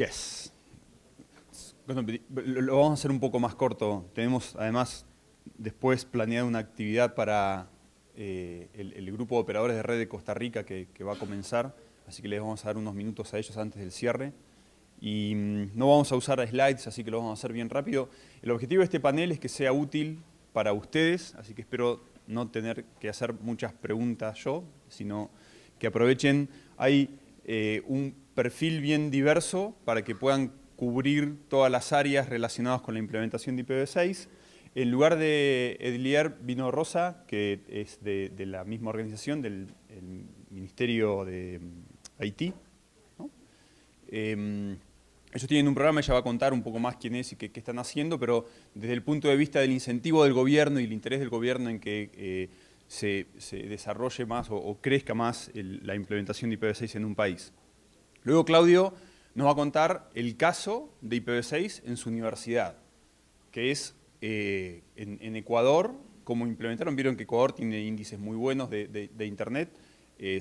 Yes. Lo vamos a hacer un poco más corto. Tenemos además después planeada una actividad para el grupo de operadores de red de Costa Rica que va a comenzar, así que les vamos a dar unos minutos a ellos antes del cierre. Y no vamos a usar slides, así que lo vamos a hacer bien rápido. El objetivo de este panel es que sea útil para ustedes, así que espero no tener que hacer muchas preguntas yo, sino que aprovechen. Hay un perfil bien diverso para que puedan cubrir todas las áreas relacionadas con la implementación de IPv6. En lugar de Edlier vino Rosa, que es de la misma organización, del Ministerio de Haití, ¿no? Ellos tienen un programa, ella va a contar un poco más quién es y qué están haciendo, pero desde el punto de vista del incentivo del gobierno y el interés del gobierno en que se desarrolle más o crezca más la implementación de IPv6 en un país. Luego Claudio nos va a contar el caso de IPv6 en su universidad, que es en Ecuador, cómo implementaron. Vieron que Ecuador tiene índices muy buenos de Internet.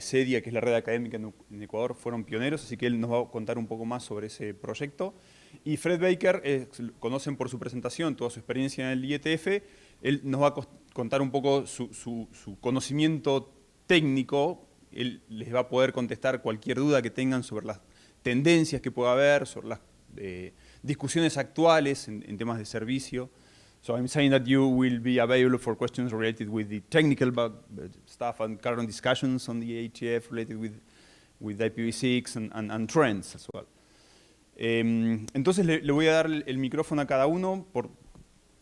CEDIA, que es la red académica en Ecuador, fueron pioneros, así que él nos va a contar un poco más sobre ese proyecto. Y Fred Baker, conocen por su presentación, toda su experiencia en el IETF, él nos va a contar un poco su conocimiento técnico. Él les va a poder contestar cualquier duda que tengan sobre las tendencias que pueda haber, sobre las discusiones actuales en temas de servicio. So I'm saying that you will be available for questions related with the technical stuff and current discussions on the ATF related with IPv6 and trends as well. Entonces le voy a dar el micrófono a cada uno por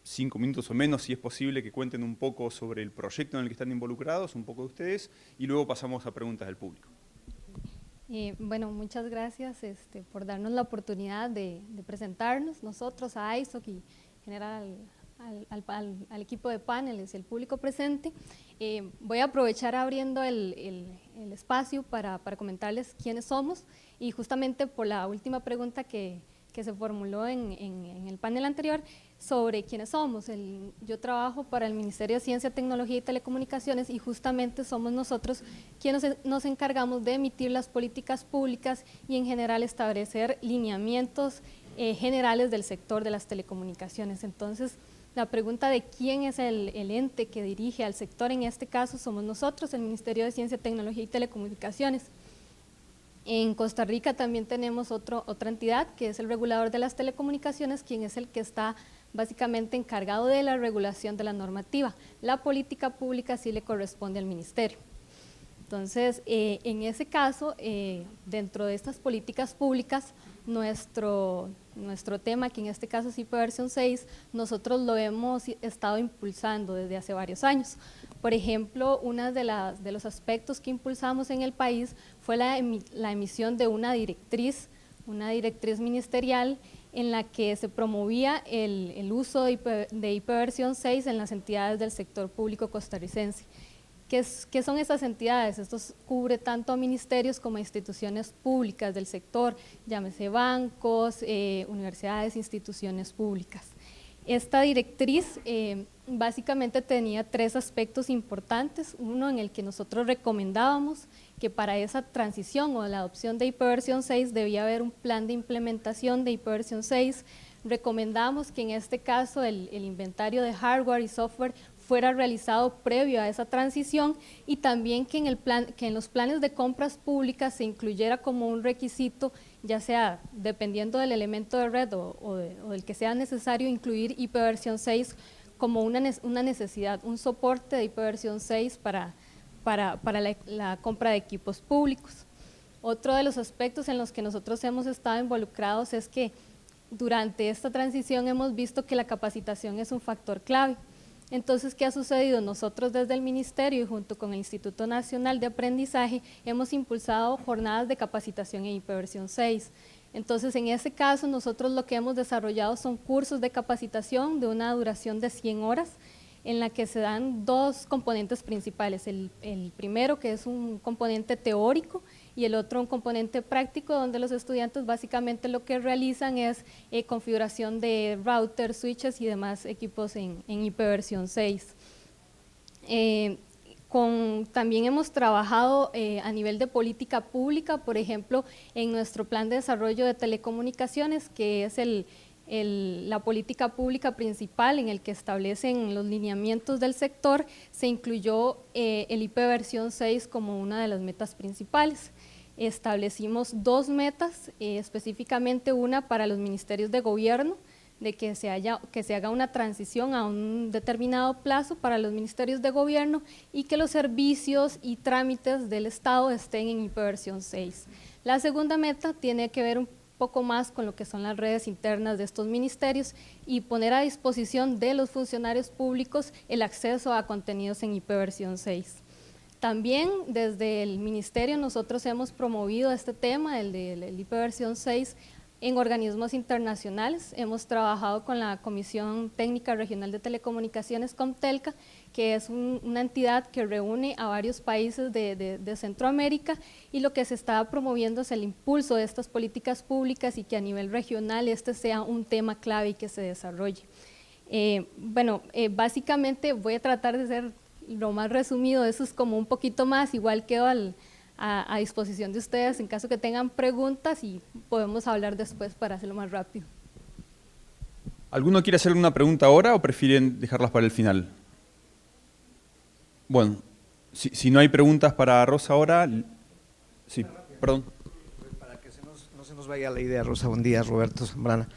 5 minutos o menos, si es posible, que cuenten un poco sobre el proyecto en el que están involucrados, un poco de ustedes, y luego pasamos a preguntas del público. Bueno, muchas gracias por darnos la oportunidad de presentarnos nosotros a ISOC y en general al equipo de paneles y el público presente. Voy a aprovechar abriendo el espacio para comentarles quiénes somos, y justamente por la última pregunta que se formuló en el panel anterior sobre quiénes somos. Yo trabajo para el Ministerio de Ciencia, Tecnología y Telecomunicaciones, y justamente somos nosotros quienes nos encargamos de emitir las políticas públicas y en general establecer lineamientos generales del sector de las telecomunicaciones. Entonces, la pregunta de quién es el ente que dirige al sector, en este caso somos nosotros, el Ministerio de Ciencia, Tecnología y Telecomunicaciones. En Costa Rica también tenemos otra entidad, que es el regulador de las telecomunicaciones, quien es el que está básicamente encargado de la regulación de la normativa. La política pública sí le corresponde al ministerio. Entonces, en ese caso, dentro de estas políticas públicas, nuestro tema, que en este caso es IPv6, nosotros lo hemos estado impulsando desde hace varios años. Por ejemplo, uno de los aspectos que impulsamos en el país fue la emisión de una directriz ministerial en la que se promovía el uso de IPv6 en las entidades del sector público costarricense. ¿Qué son estas entidades? Esto cubre tanto a ministerios como a instituciones públicas del sector, llámese bancos, universidades, instituciones públicas. Esta directriz básicamente tenía 3 aspectos importantes. Uno, en el que nosotros recomendábamos que para esa transición o la adopción de IPv6 debía haber un plan de implementación de IPv6. Recomendamos que en este caso el inventario de hardware y software fuera realizado previo a esa transición, y también que en los planes de compras públicas se incluyera como un requisito, ya sea dependiendo del elemento de red o del que sea necesario, incluir IPv6 como una necesidad, un soporte de IPv6 para la compra de equipos públicos. Otro de los aspectos en los que nosotros hemos estado involucrados es que durante esta transición hemos visto que la capacitación es un factor clave. Entonces, ¿qué ha sucedido? Nosotros desde el Ministerio y junto con el Instituto Nacional de Aprendizaje hemos impulsado jornadas de capacitación en IPv6. Entonces, en ese caso, nosotros lo que hemos desarrollado son cursos de capacitación de una duración de 100 horas, en la que se dan 2 componentes principales. El primero, que es un componente teórico, y el otro un componente práctico, donde los estudiantes básicamente lo que realizan es configuración de routers, switches y demás equipos en IPv6. También hemos trabajado a nivel de política pública, por ejemplo, en nuestro plan de desarrollo de telecomunicaciones, que es la política pública principal en el que establecen los lineamientos del sector, se incluyó el IP versión 6 como una de las metas principales. Establecimos 2 metas, específicamente una para los ministerios de gobierno, de que se haga una transición a un determinado plazo para los ministerios de gobierno y que los servicios y trámites del Estado estén en IP versión 6. La segunda meta tiene que ver un poco más con lo que son las redes internas de estos ministerios y poner a disposición de los funcionarios públicos el acceso a contenidos en IP versión 6. También desde el ministerio nosotros hemos promovido este tema, el de IP versión 6, en organismos internacionales. Hemos trabajado con la Comisión Técnica Regional de Telecomunicaciones, Comtelca, que es una entidad que reúne a varios países de Centroamérica, y lo que se está promoviendo es el impulso de estas políticas públicas y que a nivel regional este sea un tema clave y que se desarrolle. Básicamente voy a tratar de ser lo más resumido, eso es como un poquito más, igual quedo a disposición de ustedes en caso que tengan preguntas y podemos hablar después para hacerlo más rápido. ¿Alguno quiere hacer una pregunta ahora o prefieren dejarlas para el final? Bueno, si no hay preguntas para Rosa ahora… Sí, perdón. Para que no se nos vaya la idea, Rosa, buen día, Roberto Zambrana.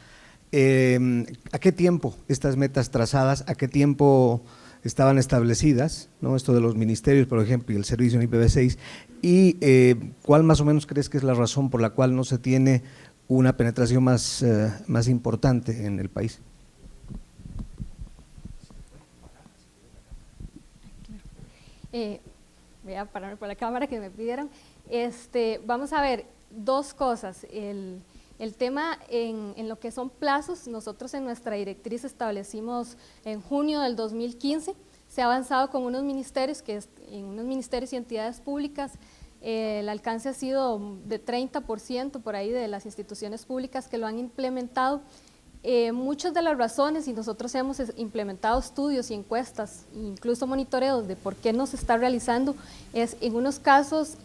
¿A qué tiempo estas metas trazadas, a qué tiempo estaban establecidas, ¿no? Esto de los ministerios, por ejemplo, y el servicio en IPv6, y ¿cuál más o menos crees que es la razón por la cual no se tiene una penetración más importante en el país? Voy a pararme por la cámara que me pidieron. Vamos a ver, 2 cosas. El tema en lo que son plazos, nosotros en nuestra directriz establecimos en junio del 2015, se ha avanzado con unos ministerios, en unos ministerios y entidades públicas, el alcance ha sido de 30% por ahí de las instituciones públicas que lo han implementado. Muchas de las razones, y nosotros hemos implementado estudios y encuestas, incluso monitoreos de por qué no se está realizando, es en unos casos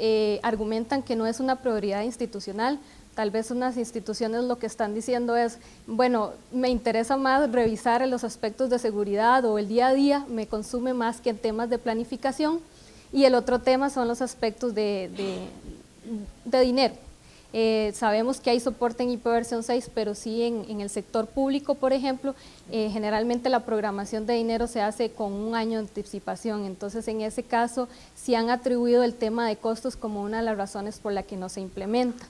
argumentan que no es una prioridad institucional. Tal vez unas instituciones lo que están diciendo es, bueno, me interesa más revisar los aspectos de seguridad o el día a día, me consume más que en temas de planificación, y el otro tema son los aspectos de dinero. Sabemos que hay soporte en IP versión 6, pero sí en el sector público, por ejemplo, generalmente la programación de dinero se hace con un año de anticipación, entonces en ese caso sí han atribuido el tema de costos como una de las razones por la que no se implementa.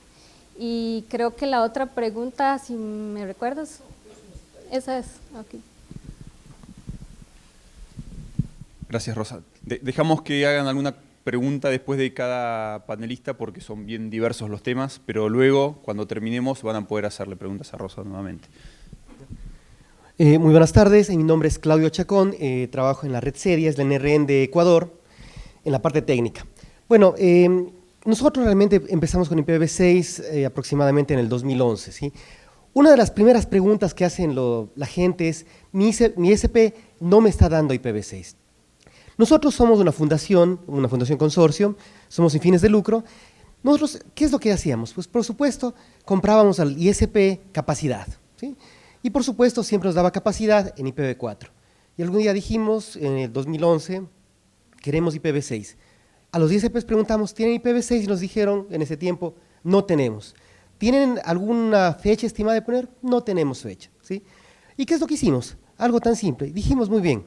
Y creo que la otra pregunta, si me recuerdas, esa es. Okay. Gracias, Rosa. Dejamos que hagan alguna pregunta después de cada panelista porque son bien diversos los temas, pero luego, cuando terminemos, van a poder hacerle preguntas a Rosa nuevamente. Muy buenas tardes, mi nombre es Claudio Chacón, trabajo en la red Series, la NRN de Ecuador, en la parte técnica. Bueno, nosotros realmente empezamos con IPv6 aproximadamente en el 2011, ¿sí? Una de las primeras preguntas que hacen la gente es, mi ISP no me está dando IPv6. Nosotros somos una fundación consorcio, somos sin fines de lucro. Nosotros, ¿qué es lo que hacíamos? Pues por supuesto, comprábamos al ISP capacidad, ¿sí? Y por supuesto siempre nos daba capacidad en IPv4. Y algún día dijimos, en el 2011, queremos IPv6. A los ISPs preguntamos, ¿tienen IPv6? Y nos dijeron en ese tiempo, no tenemos. ¿Tienen alguna fecha estimada de poner? No tenemos fecha, ¿sí? ¿Y qué es lo que hicimos? Algo tan simple. Dijimos, muy bien,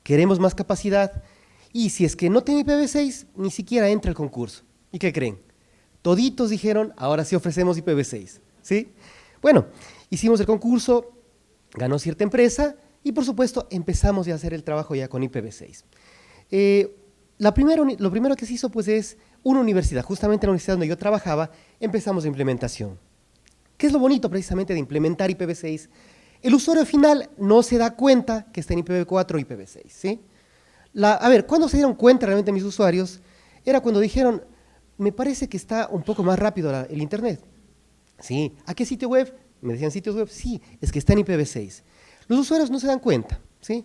queremos más capacidad y si es que no tiene IPv6, ni siquiera entra el concurso. ¿Y qué creen? Toditos dijeron, ahora sí ofrecemos IPv6, ¿sí? Bueno, hicimos el concurso, ganó cierta empresa y por supuesto empezamos a hacer el trabajo ya con IPv6. Lo primero que se hizo pues es una universidad, justamente en la universidad donde yo trabajaba, empezamos la implementación. ¿Qué es lo bonito precisamente de implementar IPv6? El usuario final no se da cuenta que está en IPv4 o IPv6, ¿sí? ¿Cuándo se dieron cuenta realmente mis usuarios? Era cuando dijeron, me parece que está un poco más rápido el internet. ¿Sí? ¿A qué sitio web? Me decían sitios web, sí, es que está en IPv6. Los usuarios no se dan cuenta, ¿sí?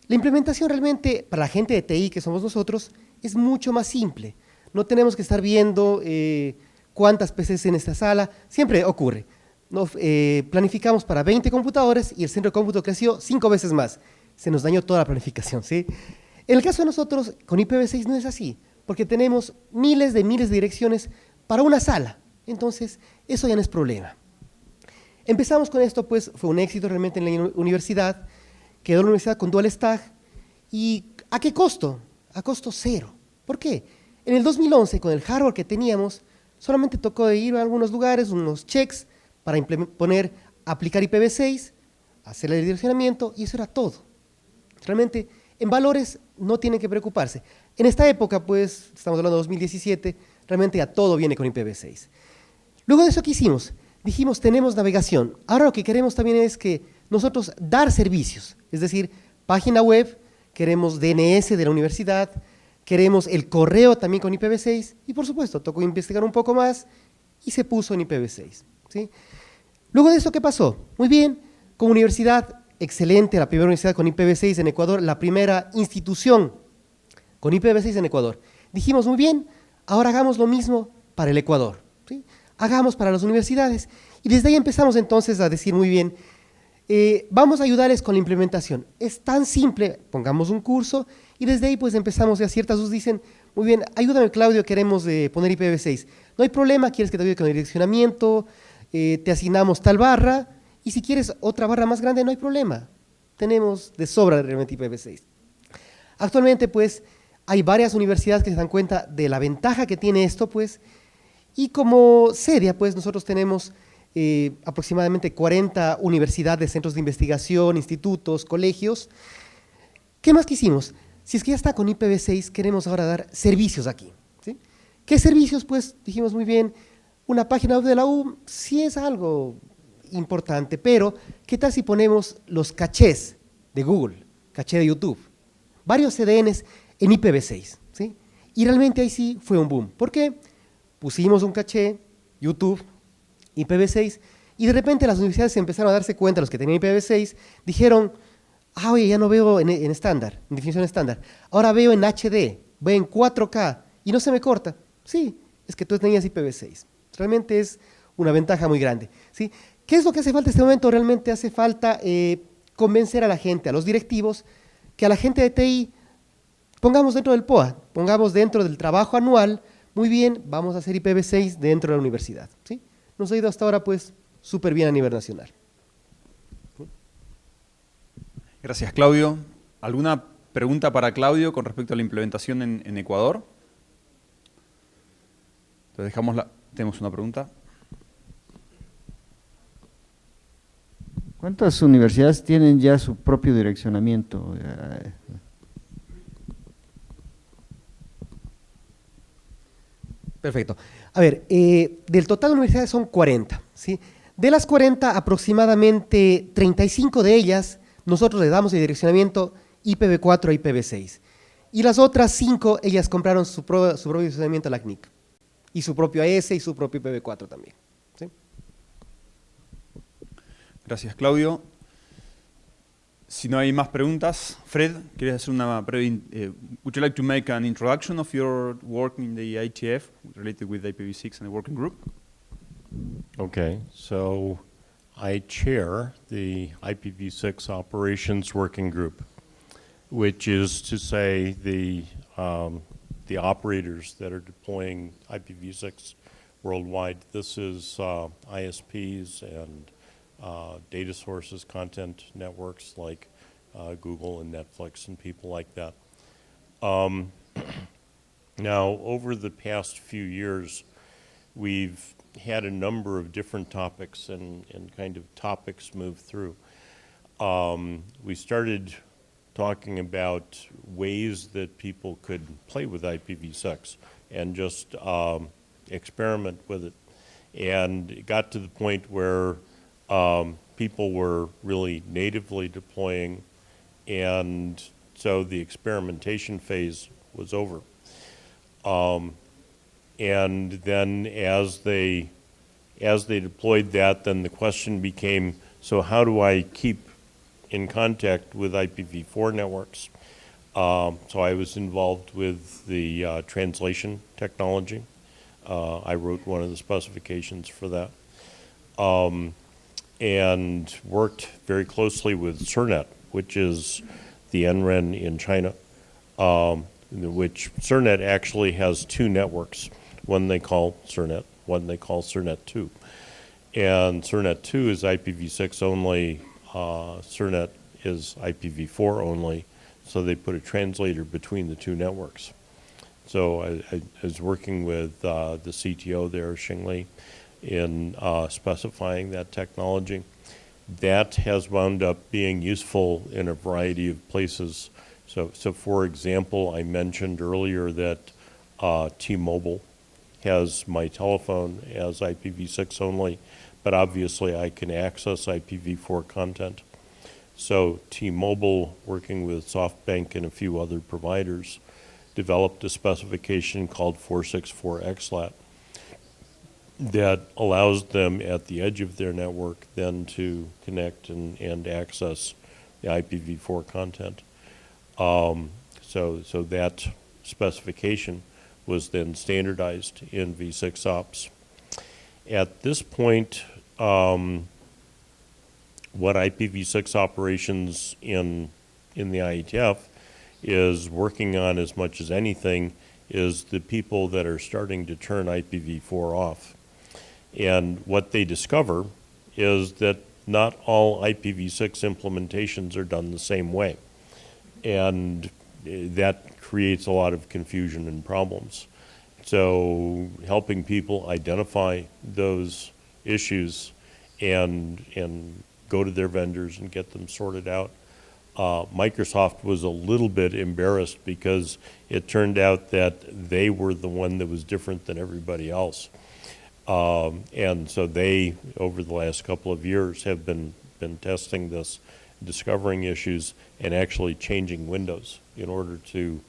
La implementación realmente, para la gente de TI que somos nosotros, es mucho más simple. No tenemos que estar viendo cuántas PCs en esta sala, siempre ocurre. Planificamos para 20 computadores y el centro de cómputo creció 5 veces más. Se nos dañó toda la planificación, ¿sí? En el caso de nosotros, con IPv6 no es así, porque tenemos miles de direcciones para una sala. Entonces, eso ya no es problema. Empezamos con esto, pues fue un éxito realmente en la universidad. Quedó la universidad con dual stack. ¿Y a qué costo? A costo cero. ¿Por qué? En el 2011, con el hardware que teníamos, solamente tocó ir a algunos lugares, unos checks, para aplicar IPv6, hacer el direccionamiento, y eso era todo. Realmente, en valores no tienen que preocuparse. En esta época, pues, estamos hablando de 2017, realmente ya todo viene con IPv6. Luego de eso, ¿qué hicimos? Dijimos, tenemos navegación. Ahora lo que queremos también es que nosotros dar servicios, es decir, página web, queremos DNS de la universidad, queremos el correo también con IPv6, y por supuesto, tocó investigar un poco más y se puso en IPv6. ¿Sí? Luego de eso, ¿qué pasó? Muy bien, como universidad, excelente, la primera universidad con IPv6 en Ecuador, la primera institución con IPv6 en Ecuador. Dijimos, muy bien, ahora hagamos lo mismo para el Ecuador, ¿sí? Hagamos para las universidades. Y desde ahí empezamos entonces a decir, muy bien, vamos a ayudarles con la implementación. Es tan simple, pongamos un curso, y desde ahí pues empezamos, ya ciertas nos dicen, muy bien, ayúdame Claudio, queremos poner IPv6. No hay problema, quieres que te ayude con el direccionamiento, te asignamos tal barra, y si quieres otra barra más grande, no hay problema. Tenemos de sobra realmente IPv6. Actualmente, pues, hay varias universidades que se dan cuenta de la ventaja que tiene esto, pues, y como CEDIA, pues, nosotros tenemos aproximadamente 40 universidades, centros de investigación, institutos, colegios. ¿Qué más quisimos? Si es que ya está con IPv6, queremos ahora dar servicios aquí, ¿sí? ¿Qué servicios? Pues, dijimos muy bien, una página web de la U sí es algo importante, pero ¿qué tal si ponemos los cachés de Google, caché de YouTube? Varios CDNs en IPv6, ¿sí? Y realmente ahí sí fue un boom. ¿Por qué? Pusimos un caché, YouTube, IPv6, y de repente las universidades se empezaron a darse cuenta, los que tenían IPv6, dijeron, oye, ya no veo en estándar, en definición estándar, ahora veo en HD, veo en 4K, y no se me corta. Sí, es que tú tenías IPv6. Realmente es una ventaja muy grande, ¿sí? ¿Qué es lo que hace falta en este momento? Realmente hace falta convencer a la gente, a los directivos, que a la gente de TI pongamos dentro del POA, pongamos dentro del trabajo anual, muy bien, vamos a hacer IPv6 dentro de la universidad, ¿sí? Nos ha ido hasta ahora, pues, súper bien a nivel nacional. Gracias, Claudio. ¿Alguna pregunta para Claudio con respecto a la implementación en Ecuador? Entonces tenemos una pregunta. ¿Cuántas universidades tienen ya su propio direccionamiento? Perfecto. A ver, del total de universidades son 40, ¿sí? De las 40, aproximadamente 35 de ellas, nosotros le damos el direccionamiento IPv4 a IPv6. Y las otras 5, ellas compraron su propio direccionamiento a la CNIC. Y su propio AS y su propio IPv4 también, ¿sí? Gracias, Claudio. Si no hay más preguntas, Fred, ¿quieres hacer una breve? Would you like to make an introduction of your work in the IETF related with IPv6 and the working group? Okay, so I chair the IPv6 Operations Working Group, which is to say the operators that are deploying IPv6 worldwide. This is ISPs and data sources, content networks like Google and Netflix and people like that. Now, over the past few years, we've had a number of different topics and kind of topics move through. We started talking about ways that people could play with IPv6 and just experiment with it. And it got to the point where people were really natively deploying, and so the experimentation phase was over. And then as they deployed that, then the question became, so how do I keep in contact with IPv4 networks? So I was involved with the translation technology. I wrote one of the specifications for that. And worked very closely with CERNET, which is the NREN in China, which CERNET actually has two networks. One they call CERNET, one they call CERNET-2. And CERNET-2 is IPv6 only, CERNET is IPv4 only, so they put a translator between the two networks. So I was working with the CTO there, Xing Li, in specifying that technology. That has wound up being useful in a variety of places. So for example, I mentioned earlier that T-Mobile has my telephone as IPv6 only, but obviously I can access IPv4 content. So T-Mobile, working with SoftBank and a few other providers, developed a specification called 464XLAT that allows them at the edge of their network then to connect and access the IPv4 content. So that specification was then standardized in v6 ops. At this point, what IPv6 operations in the IETF is working on as much as anything is the people that are starting to turn IPv4 off. And what they discover is that not all IPv6 implementations are done the same way. And that creates a lot of confusion and problems. So helping people identify those issues and go to their vendors and get them sorted out. Microsoft was a little bit embarrassed because it turned out that they were the one that was different than everybody else. And so they, over the last couple of years, have been testing this, discovering issues, and actually changing Windows in order to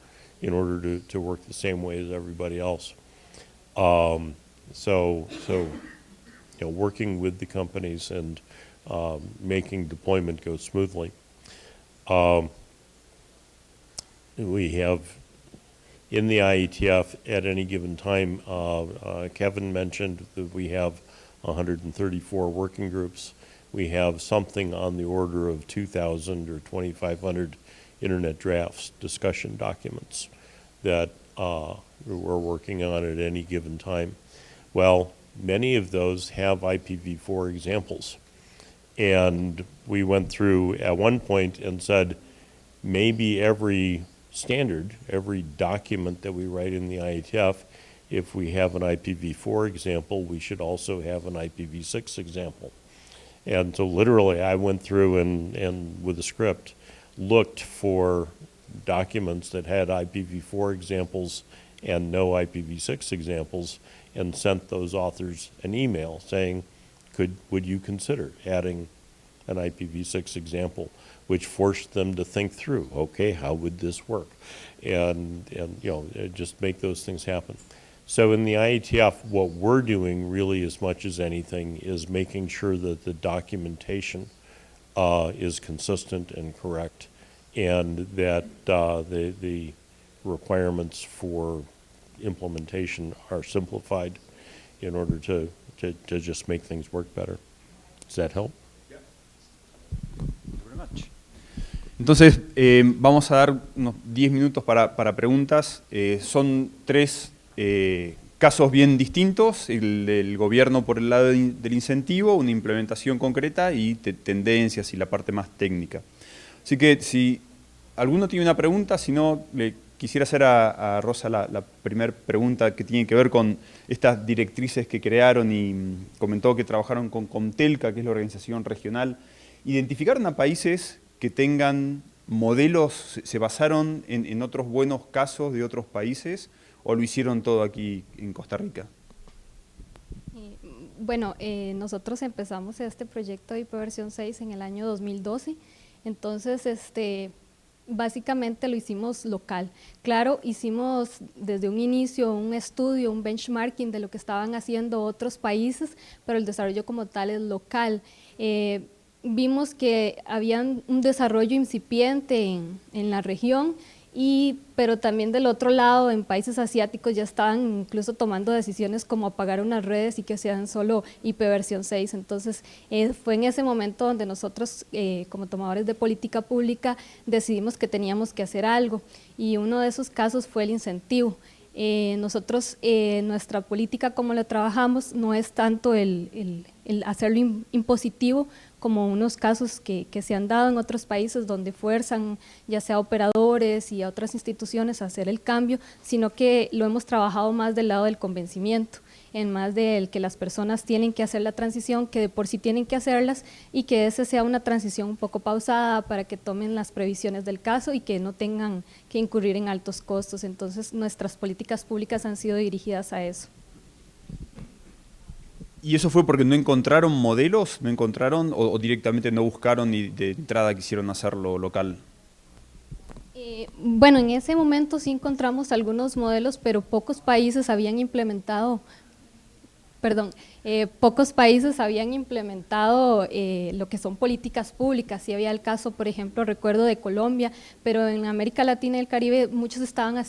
work the same way as everybody else. So working with the companies and making deployment go smoothly. We have in the IETF at any given time, Kevin mentioned that we have 134 working groups. We have something on the order of 2,000 or 2,500 internet drafts, discussion documents that we're working on at any given time. Well, many of those have IPv4 examples. And we went through at one point and said, maybe every standard, every document that we write in the IETF, if we have an IPv4 example, we should also have an IPv6 example. And so literally I went through and with a script, looked for documents that had IPv4 examples and no IPv6 examples, and sent those authors an email saying, would you consider adding an IPv6 example, which forced them to think through, okay, how would this work? And just make those things happen. So in the IETF, what we're doing really as much as anything is making sure that the documentation is consistent and correct, and that the requirements for implementation are simplified in order to just make things work better. Does that help? Entonces, vamos a dar unos 10 minutos para preguntas. Son tres casos bien distintos, el del gobierno por el lado del incentivo, una implementación concreta y tendencias y la parte más técnica. Así que si alguno tiene una pregunta, si no, le quisiera hacer a Rosa la primera pregunta que tiene que ver con estas directrices que crearon y comentó que trabajaron con Comtelca, que es la organización regional. ¿Identificaron a países que tengan modelos, se basaron en otros buenos casos de otros países o lo hicieron todo aquí en Costa Rica? Bueno, nosotros empezamos este proyecto de IP versión 6 en el año 2012, entonces básicamente lo hicimos local. Claro, hicimos desde un inicio un estudio, un benchmarking de lo que estaban haciendo otros países, pero el desarrollo como tal es local. Vimos que había un desarrollo incipiente en la región pero también del otro lado, en países asiáticos ya estaban incluso tomando decisiones como apagar unas redes y que sean solo IPv6. Entonces fue en ese momento donde nosotros como tomadores de política pública decidimos que teníamos que hacer algo, y uno de esos casos fue el incentivo. Nosotros, nuestra política como la trabajamos no es tanto el hacerlo impositivo, como unos casos que se han dado en otros países donde fuerzan ya sea operadores y a otras instituciones a hacer el cambio, sino que lo hemos trabajado más del lado del convencimiento, en más del que las personas tienen que hacer la transición, que de por sí tienen que hacerlas, y que esa sea una transición un poco pausada para que tomen las previsiones del caso y que no tengan que incurrir en altos costos. Entonces nuestras políticas públicas han sido dirigidas a eso. ¿Y eso fue porque no encontraron modelos? ¿No encontraron o directamente no buscaron y de entrada quisieron hacerlo local? Bueno, en ese momento sí encontramos algunos modelos, pero pocos países habían implementado lo que son políticas públicas. Sí había el caso, por ejemplo, recuerdo de Colombia, pero en América Latina y el Caribe muchos estaban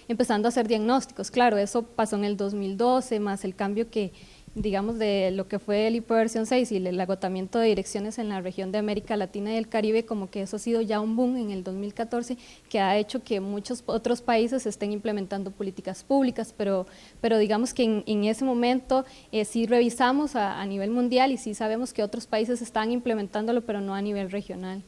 empezando a hacer diagnósticos. Claro, eso pasó en el 2012, más el cambio que, digamos, de lo que fue el IPv6 y el agotamiento de direcciones en la región de América Latina y el Caribe, como que eso ha sido ya un boom en el 2014, que ha hecho que muchos otros países estén implementando políticas públicas, pero digamos que en ese momento sí revisamos a nivel mundial y sí sabemos que otros países están implementándolo, pero no a nivel regional.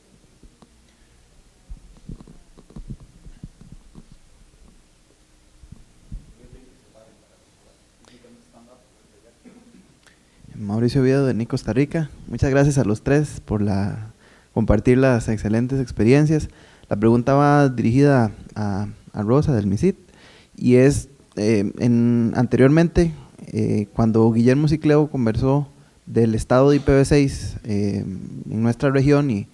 Mauricio Oviedo de Costa Rica. Muchas gracias a los tres por compartir las excelentes experiencias. La pregunta va dirigida a Rosa del MISIT y es, anteriormente, cuando Guillermo Cicleo conversó del estado de IPv6 en nuestra región y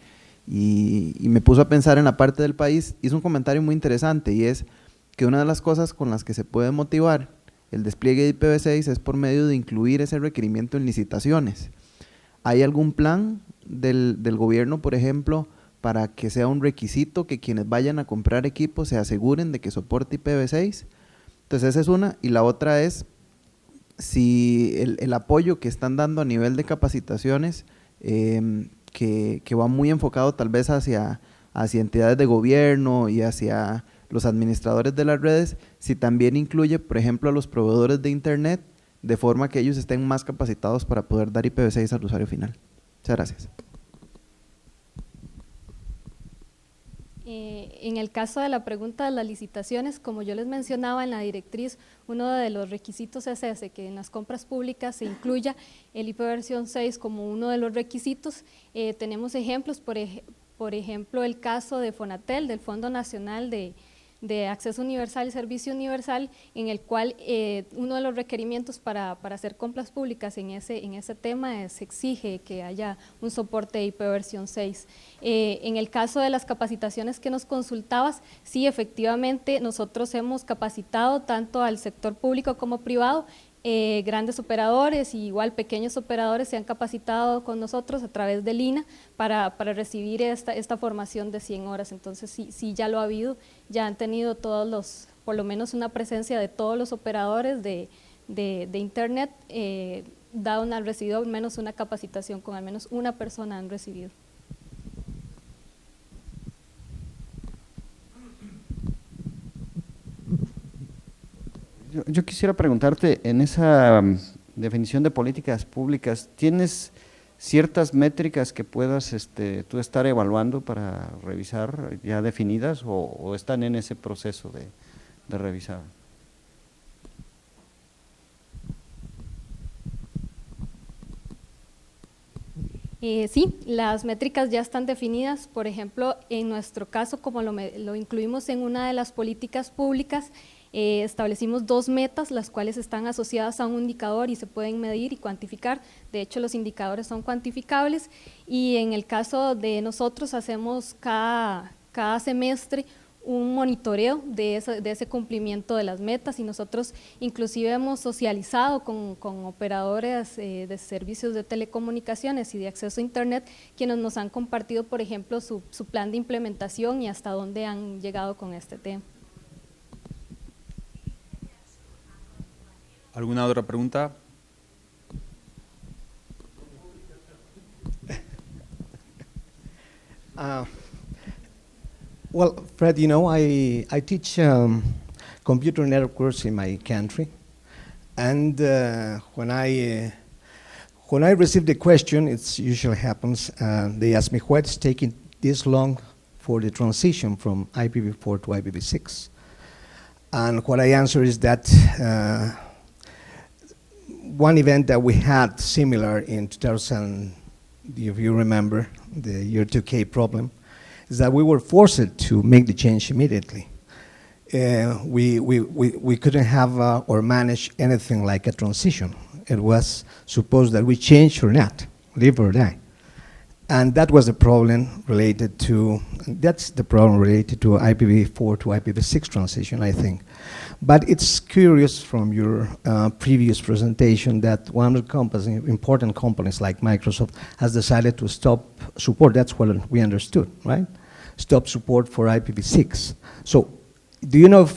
me puso a pensar en la parte del país, hizo un comentario muy interesante, y es que una de las cosas con las que se puede motivar el despliegue de IPv6 es por medio de incluir ese requerimiento en licitaciones. ¿Hay algún plan del gobierno, por ejemplo, para que sea un requisito que quienes vayan a comprar equipos se aseguren de que soporte IPv6? Entonces esa es una, y la otra es si el apoyo que están dando a nivel de capacitaciones, que va muy enfocado tal vez hacia entidades de gobierno y hacia los administradores de las redes, si también incluye, por ejemplo, a los proveedores de internet, de forma que ellos estén más capacitados para poder dar IPv6 al usuario final. Muchas gracias. En el caso de la pregunta de las licitaciones, como yo les mencionaba en la directriz, uno de los requisitos es ese, que en las compras públicas se incluya el IPv6 como uno de los requisitos. Tenemos ejemplos, por ejemplo, el caso de Fonatel, del Fondo Nacional de Acceso Universal y Servicio Universal, en el cual uno de los requerimientos para hacer compras públicas en ese tema se exige que haya un soporte de IPv6. En el caso de las capacitaciones que nos consultabas, sí, efectivamente nosotros hemos capacitado tanto al sector público como privado. Grandes operadores y igual pequeños operadores se han capacitado con nosotros a través del INA para recibir esta formación de 100 horas, entonces sí ya lo ha habido, ya han tenido por lo menos una presencia de todos los operadores de internet, han recibido al menos una capacitación, con al menos una persona han recibido. Yo quisiera preguntarte, en esa definición de políticas públicas, ¿tienes ciertas métricas que puedas tú estar evaluando para revisar ya definidas o están en ese proceso de revisar? Sí, las métricas ya están definidas. Por ejemplo, en nuestro caso, como lo incluimos en una de las políticas públicas, establecimos 2 metas, las cuales están asociadas a un indicador y se pueden medir y cuantificar. De hecho, los indicadores son cuantificables, y en el caso de nosotros hacemos cada semestre un monitoreo de ese cumplimiento de las metas, y nosotros inclusive hemos socializado con operadores de servicios de telecomunicaciones y de acceso a internet, quienes nos han compartido, por ejemplo, su plan de implementación y hasta dónde han llegado con este tema. ¿Alguna otra pregunta? Well, Fred, you know, I teach computer networks in my country, and when I receive the question, it usually happens. They ask me what's taking this long for the transition from IPv4 to IPv6, and what I answer is that one event that we had similar in 2000, if you remember, the year 2K problem, is that we were forced to make the change immediately. We couldn't have or manage anything like a transition. It was supposed that we change or not, live or die. And that was the problem related to, that's the problem related to IPv4 to IPv6 transition, I think. But it's curious from your previous presentation that one of the companies, important companies like Microsoft, has decided to stop support. That's what we understood, right? Stop support for IPv6. So, do you know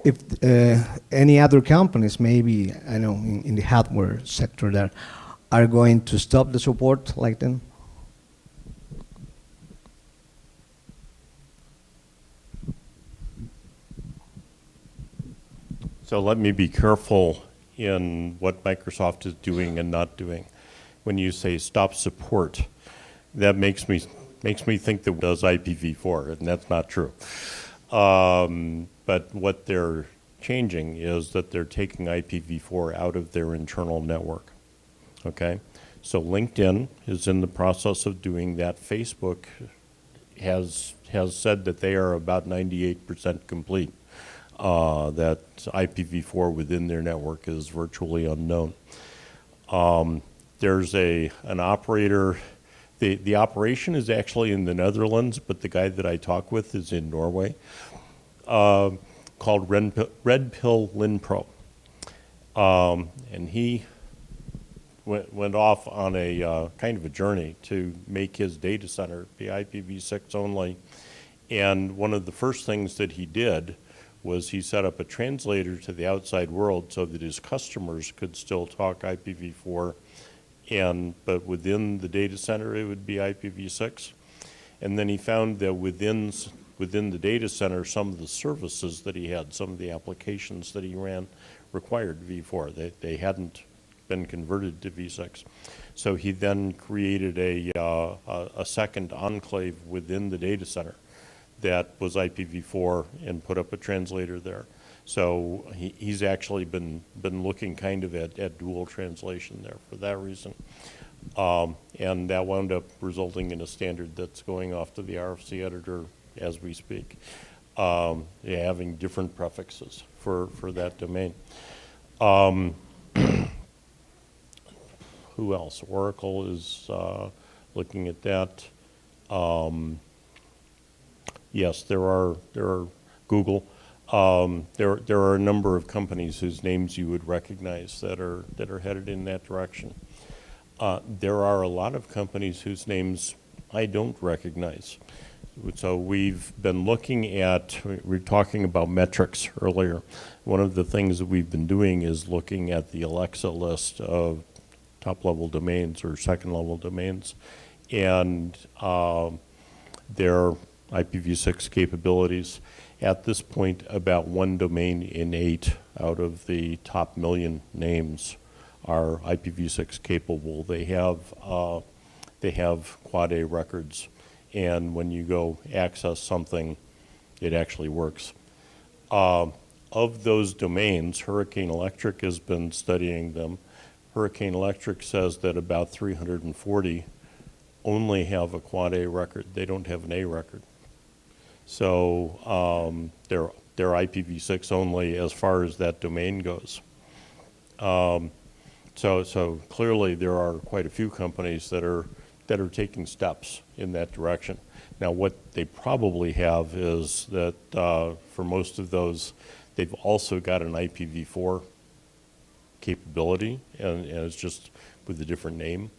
if any other companies, maybe I know in the hardware sector, that are going to stop the support like them? So let me be careful in what Microsoft is doing and not doing. When you say stop support, that makes me think that it does IPv4, and that's not true. But what they're changing is that they're taking IPv4 out of their internal network. Okay, so LinkedIn is in the process of doing that. Facebook has said that they are about 98% complete. That IPv4 within their network is virtually unknown. There's an operator. The operation is actually in the Netherlands, but the guy that I talk with is in Norway, called Red Pill Linpro. And he went off on a kind of a journey to make his data center be IPv6 only. And one of the first things that he did was he set up a translator to the outside world so that his customers could still talk IPv4, but within the data center it would be IPv6. And then he found that within the data center, some of the services that he had, some of the applications that he ran required v4. They hadn't been converted to v6. So he then created a second enclave within the data center that was IPv4 and put up a translator there. So he's actually been looking kind of at dual translation there for that reason. And that wound up resulting in a standard that's going off to the RFC editor as we speak, having different prefixes for that domain. Who else? Oracle is looking at that. Yes, there are Google. There are a number of companies whose names you would recognize that are headed in that direction. There are a lot of companies whose names I don't recognize. So we've been looking at, we were talking about metrics earlier. One of the things that we've been doing is looking at the Alexa list of top-level domains or second-level domains, and their IPv6 capabilities. At this point, about 1 domain in 8 out of the top 1 million names are IPv6 capable. They have Quad A records, and when you go access something, it actually works. Of those domains, Hurricane Electric has been studying them. Hurricane Electric says that about 340 only have a Quad A record. They don't have an A record. So they're IPv6 only as far as that domain goes. So clearly there are quite a few companies that are that are taking steps in that direction. Now, what they probably have is that for most of those, they've also got an IPv4 capability, and it's just with a different name.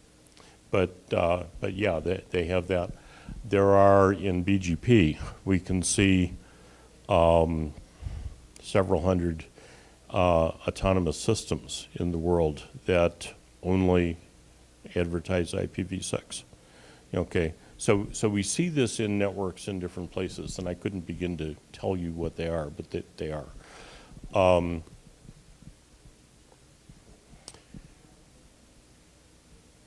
But yeah, they have that. There are, in BGP, we can see several hundred autonomous systems in the world that only advertise IPv6. Okay, so we see this in networks in different places, and I couldn't begin to tell you what they are, but they are.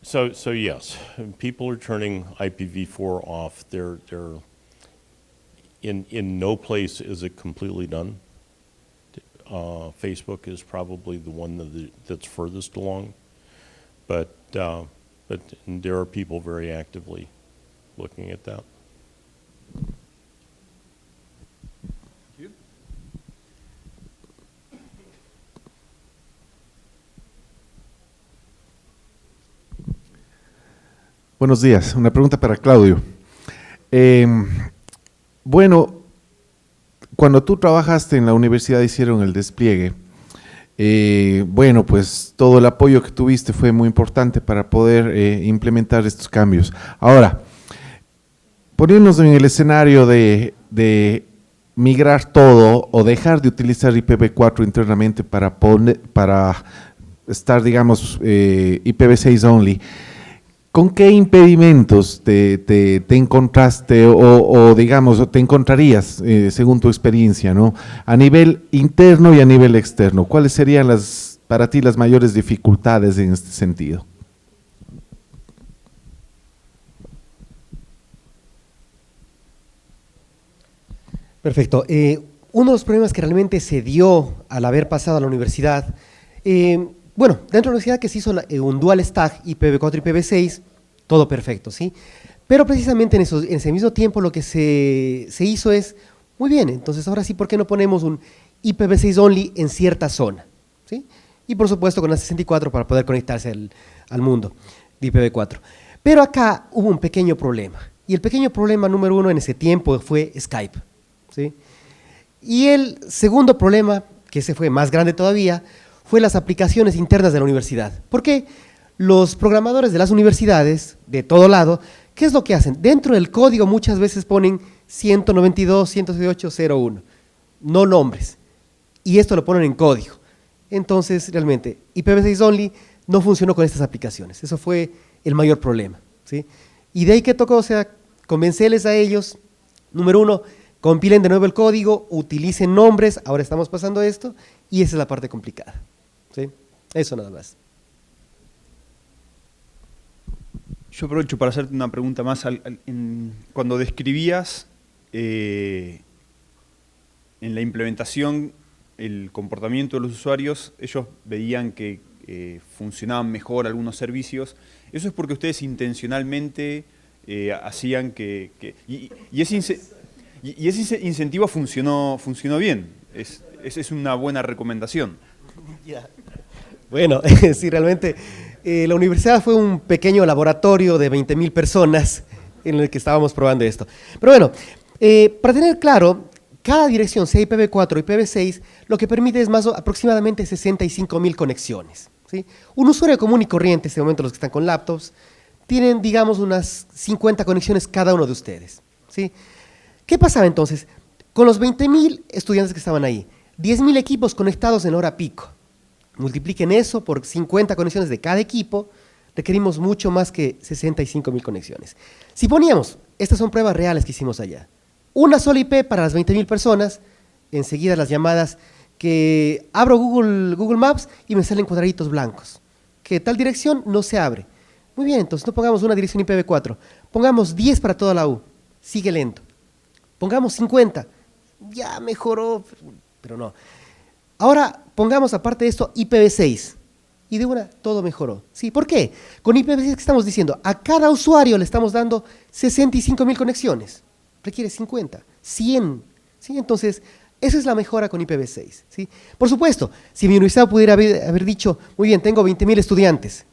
So yes, people are turning IPv4 off. They're in no place is it completely done. Facebook is probably the one that's furthest along, but there are people very actively looking at that. Buenos días, una pregunta para Claudio. Bueno, cuando tú trabajaste en la universidad hicieron el despliegue. Bueno, pues todo el apoyo que tuviste fue muy importante para poder implementar estos cambios. Ahora, poniéndonos en el escenario de migrar todo o dejar de utilizar IPv4 internamente para estar, digamos, IPv6 only, ¿con qué impedimentos te encontraste o digamos, te encontrarías según tu experiencia, ¿no? A nivel interno y a nivel externo? ¿Cuáles serían para ti las mayores dificultades en este sentido? Perfecto. Uno de los problemas que realmente se dio al haber pasado a la universidad, bueno, dentro de la universidad que se hizo un dual stack IPv4 y IPv6, todo perfecto, ¿sí? Pero precisamente en ese mismo tiempo lo que se hizo es, muy bien, entonces ahora sí, ¿por qué no ponemos un IPv6 only en cierta zona? ¿Sí? Y por supuesto con la 64 para poder conectarse al mundo de IPv4. Pero acá hubo un pequeño problema, y el pequeño problema número uno en ese tiempo fue Skype, ¿sí? Y el segundo problema, que ese fue más grande todavía, fue las aplicaciones internas de la universidad. ¿Por qué? Los programadores de las universidades, de todo lado, ¿qué es lo que hacen? Dentro del código muchas veces ponen 192.168.0.1, no nombres, y esto lo ponen en código. Entonces, realmente, IPv6 only no funcionó con estas aplicaciones. Eso fue el mayor problema, ¿sí? Y de ahí que tocó, o sea, convencerles a ellos, número uno, compilen de nuevo el código, utilicen nombres, ahora estamos pasando esto, y esa es la parte complicada, ¿sí? Eso nada más. Yo aprovecho para hacerte una pregunta más. Cuando describías en la implementación el comportamiento de los usuarios, ellos veían que funcionaban mejor algunos servicios. ¿Eso es porque ustedes intencionalmente hacían y ese incentivo funcionó bien? Es una buena recomendación. Bueno, sí, realmente la universidad fue un pequeño laboratorio de 20.000 personas en el que estábamos probando esto. Pero bueno, para tener claro, cada dirección, sea IPv4 o IPv6, lo que permite es más aproximadamente 65.000 conexiones, ¿sí? Un usuario común y corriente, en este momento los que están con laptops, tienen, digamos, unas 50 conexiones cada uno de ustedes, ¿sí? ¿Qué pasaba entonces? Con los 20.000 estudiantes que estaban ahí, 10.000 equipos conectados en hora pico. Multipliquen eso por 50 conexiones de cada equipo, requerimos mucho más que 65.000 conexiones. Si poníamos, estas son pruebas reales que hicimos allá, una sola IP para las 20.000 personas, enseguida las llamadas que abro Google Maps y me salen cuadraditos blancos, que tal dirección no se abre. Muy bien, entonces no pongamos una dirección IPv4, pongamos 10 para toda la U, sigue lento. Pongamos 50, ya mejoró, pero no. Ahora pongamos aparte de esto IPv6 y de una todo mejoró. ¿Sí? ¿Por qué? Con IPv6 que estamos diciendo, a cada usuario le estamos dando 65.000 conexiones, requiere 50, 100. ¿Sí? Entonces, esa es la mejora con IPv6. ¿Sí? Por supuesto, si mi universidad pudiera haber dicho, muy bien, tengo 20.000 estudiantes,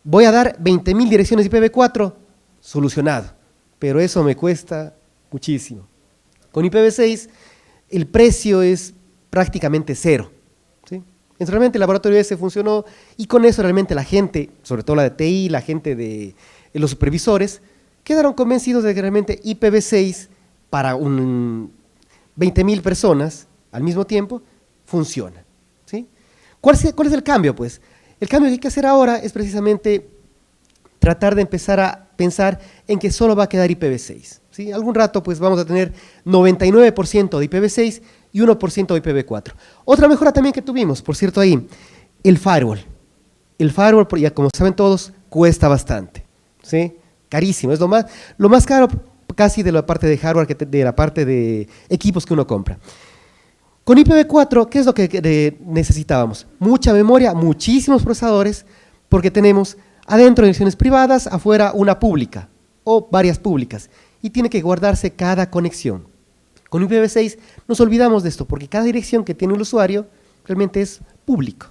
voy a dar 20.000 direcciones IPv4, solucionado, pero eso me cuesta muchísimo. Con IPv6 el precio es prácticamente cero, ¿sí? Entonces, realmente el laboratorio ese funcionó y con eso realmente la gente, sobre todo la de TI, la gente de los supervisores, quedaron convencidos de que realmente IPv6 para 20.000 personas al mismo tiempo funciona, ¿sí? ¿Cuál es el cambio? Pues el cambio que hay que hacer ahora es precisamente tratar de empezar a pensar en que solo va a quedar IPv6, ¿sí? Algún rato pues vamos a tener 99% de IPv6 y 1% de IPv4. Otra mejora también que tuvimos, por cierto ahí, el firewall. El firewall, ya como saben todos, cuesta bastante, ¿sí? Carísimo, es lo más caro casi de la parte de hardware, de la parte de equipos que uno compra. Con IPv4, ¿qué es lo que necesitábamos? Mucha memoria, muchísimos procesadores, porque tenemos adentro direcciones privadas, afuera una pública o varias públicas, y tiene que guardarse cada conexión. Con IPv6 nos olvidamos de esto, porque cada dirección que tiene el usuario realmente es público.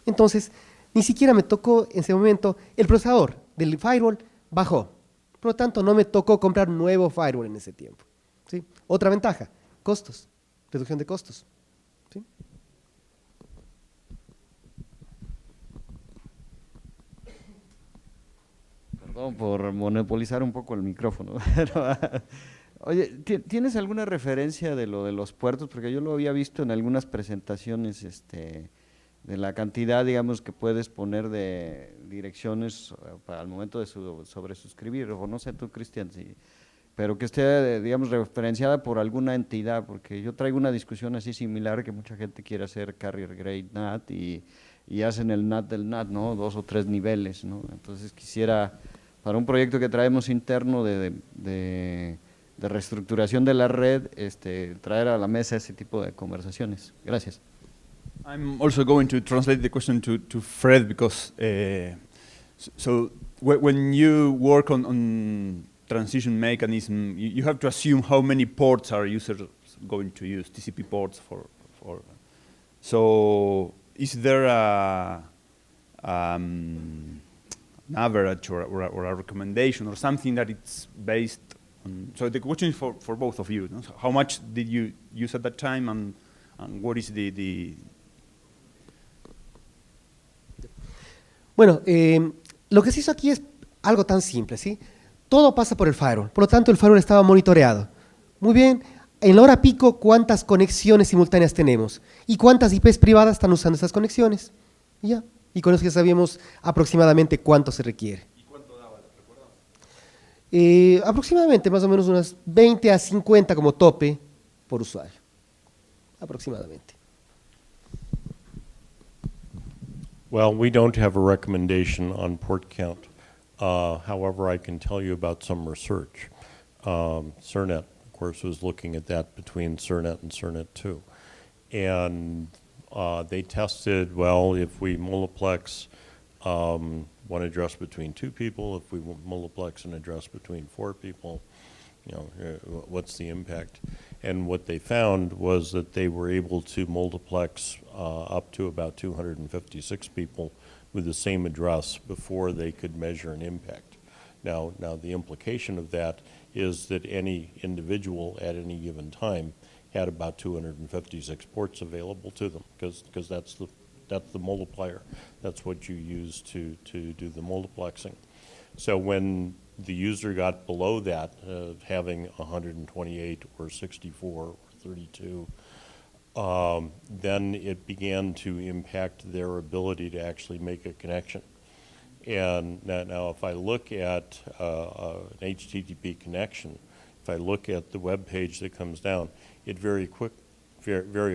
Entonces, ni siquiera me tocó en ese momento, el procesador del firewall bajó. Por lo tanto, no me tocó comprar un nuevo firewall en ese tiempo, ¿sí? Otra ventaja, costos, reducción de costos, ¿sí? Perdón por monopolizar un poco el micrófono. Pero, oye, ¿tienes alguna referencia de lo de los puertos? Porque yo lo había visto en algunas presentaciones, de la cantidad, digamos, que puedes poner de direcciones para el momento de sobresuscribir, o no sé tú, Cristian, pero que esté, digamos, referenciada por alguna entidad, porque yo traigo una discusión así similar, que mucha gente quiere hacer carrier grade NAT y hacen el NAT del NAT, ¿no? 2 o 3 niveles, ¿no? Entonces quisiera, para un proyecto que traemos interno de reestructuración de la red, traer a la mesa ese tipo de conversaciones. Gracias. I'm also going to translate the question to Fred because when you work on transition mechanism, you have to assume how many ports are users going to use, TCP ports for. So is there an average or a recommendation or something that it's based on? So the question is for both of you. No? So how much did you use at that time, and what is the Bueno, lo que se hizo aquí es algo tan simple, ¿sí? Todo pasa por el firewall, por lo tanto el firewall estaba monitoreado. Muy bien, en la hora pico, ¿cuántas conexiones simultáneas tenemos? ¿Y cuántas IPs privadas están usando estas conexiones? Y ya, y con eso ya sabíamos aproximadamente cuánto se requiere. ¿Y cuánto daba, te recuerdas? Aproximadamente, más o menos unas 20 a 50 como tope por usuario, aproximadamente. Well, we don't have a recommendation on port count. However, I can tell you about some research. CERNET, of course, was looking at that between CERNET and CERNET-2. And they tested, well, if we multiplex one address between 2 people, if we multiplex an address between 4 people, what's the impact? And what they found was that they were able to multiplex up to about 256 people with the same address before they could measure an impact. Now the implication of that is that any individual at any given time had about 256 ports available to them, because that's the multiplier. That's what you use to do the multiplexing. So when the user got below that, having 128 or 64 or 32, then it began to impact their ability to actually make a connection. And now if I look at an HTTP connection, if I look at the web page that comes down, it very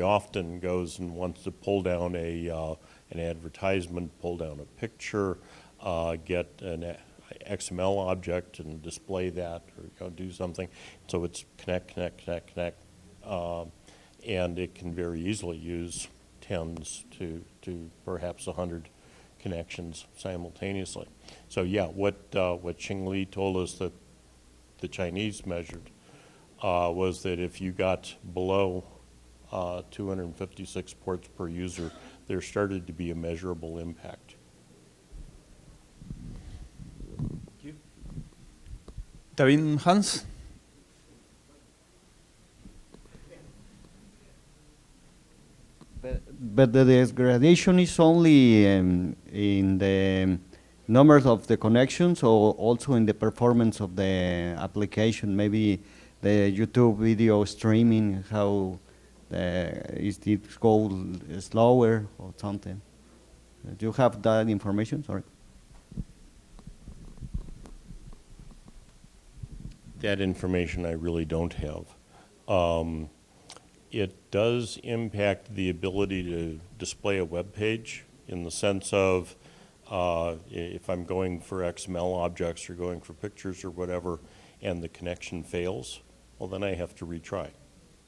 often goes and wants to pull down an advertisement, pull down a picture, get an XML object and display that, or do something. So it's connect, and it can very easily use tens to perhaps 100 connections simultaneously. So yeah, what Xing Li told us that the Chinese measured was that if you got below 256 ports per user, there started to be a measurable impact. ¿Está bien, Hans? But the degradation is only in the numbers of the connections, or also in the performance of the application, maybe the YouTube video streaming, how is it go slower or something? Do you have that information? Sorry. That information I really don't have. It does impact the ability to display a web page in the sense of if I'm going for XML objects or going for pictures or whatever, and the connection fails, well, then I have to retry,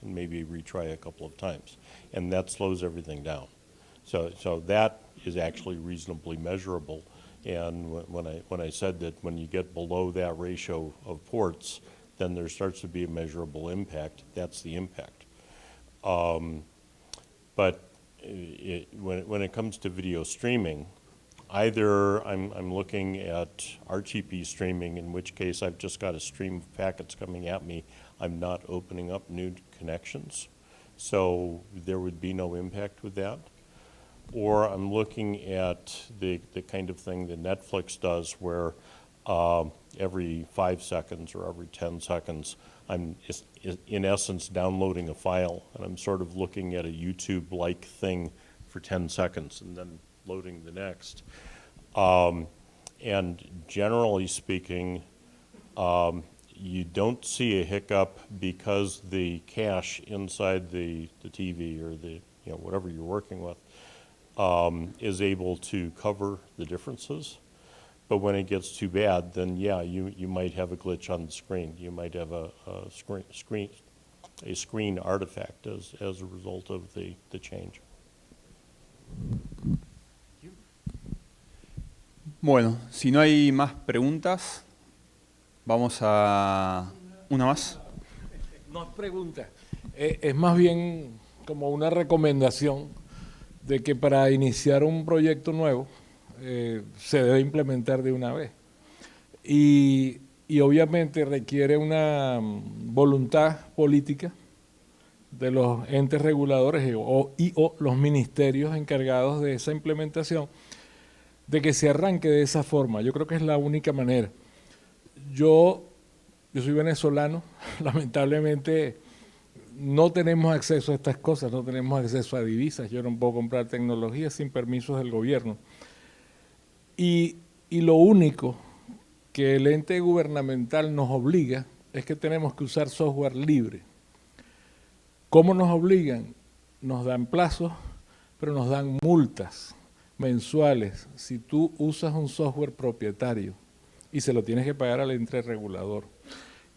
and maybe retry a couple of times, and that slows everything down. So that is actually reasonably measurable. And when I said that when you get below that ratio of ports, then there starts to be a measurable impact. That's the impact. But when it comes to video streaming, either I'm looking at RTP streaming, in which case I've just got a stream of packets coming at me. I'm not opening up new connections, so there would be no impact with that. Or I'm looking at the kind of thing that Netflix does, where every 5 seconds or every 10 seconds, I'm in essence downloading a file, and I'm sort of looking at a YouTube-like thing for 10 seconds and then loading the next. And generally speaking, you don't see a hiccup because the cache inside the TV or the whatever you're working with is able to cover the differences. But when it gets too bad, then yeah, you might have a glitch on the screen. You might have a screen artifact as a result of the change. Bueno, si no hay más preguntas, vamos a una más. No es pregunta, es más bien como una recomendación de que para iniciar un proyecto nuevo se debe implementar de una vez. Y obviamente requiere una voluntad política de los entes reguladores o los ministerios encargados de esa implementación, de que se arranque de esa forma. Yo creo que es la única manera. Yo soy venezolano, lamentablemente no tenemos acceso a estas cosas, no tenemos acceso a divisas, yo no puedo comprar tecnología sin permisos del gobierno. Y lo único que el ente gubernamental nos obliga es que tenemos que usar software libre. ¿Cómo nos obligan? Nos dan plazos, pero nos dan multas mensuales si tú usas un software propietario y se lo tienes que pagar al ente regulador.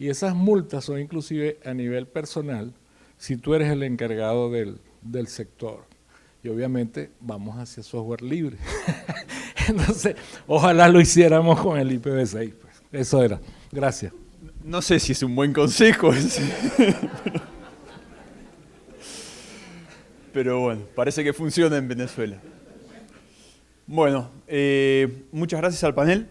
Y esas multas son inclusive a nivel personal si tú eres el encargado del sector. Y obviamente vamos hacia software libre. Entonces, ojalá lo hiciéramos con el IPv6. Pues. Eso era. Gracias. No sé si es un buen consejo ese. Pero bueno, parece que funciona en Venezuela. Bueno, muchas gracias al panel.